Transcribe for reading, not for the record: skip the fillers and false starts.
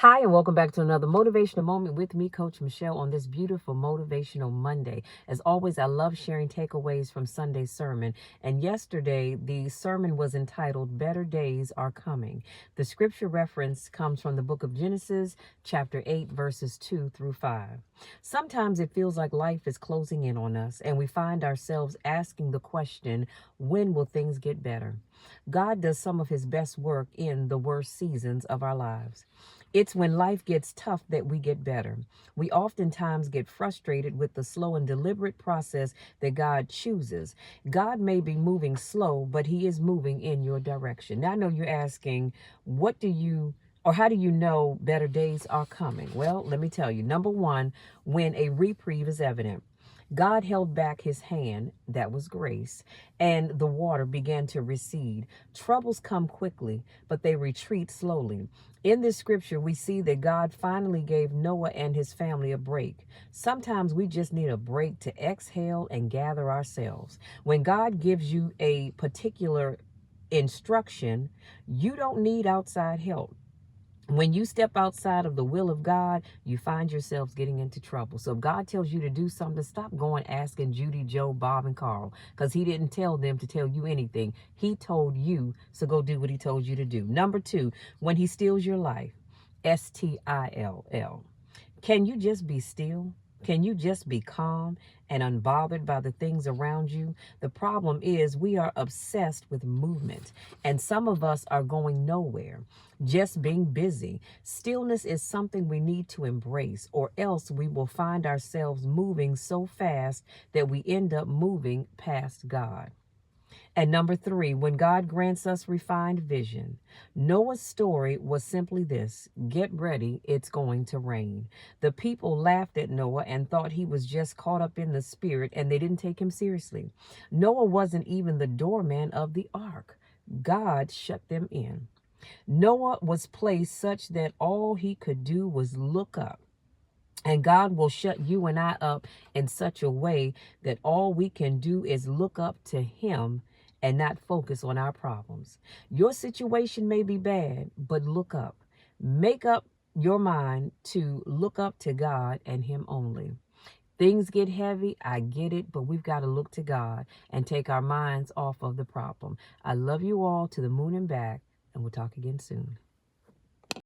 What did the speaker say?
Hi, and welcome back to another motivational moment with me, Coach Michelle, on this beautiful motivational Monday. As always, I love sharing takeaways from Sunday's sermon. And yesterday, the sermon was entitled, Better Days Are Coming. The scripture reference comes from the book of Genesis, chapter 8, verses 2 through 5. Sometimes it feels like life is closing in on us, and we find ourselves asking the question, when will things get better? God does some of his best work in the worst seasons of our lives. It's when life gets tough that we get better. We oftentimes get frustrated with the slow and deliberate process that God chooses. God may be moving slow, but he is moving in your direction. Now, I know you're asking, how do you know better days are coming? Well, let me tell you. Number one, when a reprieve is evident. God held back his hand, that was grace, and the water began to recede. Troubles come quickly, but they retreat slowly. In this scripture, we see that God finally gave Noah and his family a break. Sometimes we just need a break to exhale and gather ourselves. When God gives you a particular instruction, you don't need outside help. When you step outside of the will of God, you find yourselves getting into trouble. So if God tells you to do something, stop going asking Judy, Joe, Bob, and Carl, because he didn't tell them to tell you anything. He told you, so go do what he told you to do. Number two, when he steals your life, STILL. Can you just be still? Can you just be calm and unbothered by the things around you? The problem is we are obsessed with movement, and some of us are going nowhere, just being busy. Stillness is something we need to embrace, or else we will find ourselves moving so fast that we end up moving past God. And number three, when God grants us refined vision. Noah's story was simply this: get ready, it's going to rain. The people laughed at Noah and thought he was just caught up in the spirit, and they didn't take him seriously. Noah wasn't even the doorman of the ark. God shut them in. Noah was placed such that all he could do was look up. And God will shut you and I up in such a way that all we can do is look up to him and not focus on our problems. Your situation may be bad, but look up. Make up your mind to look up to God and him only. Things get heavy, I get it, but we've got to look to God and take our minds off of the problem. I love you all to the moon and back, and we'll talk again soon.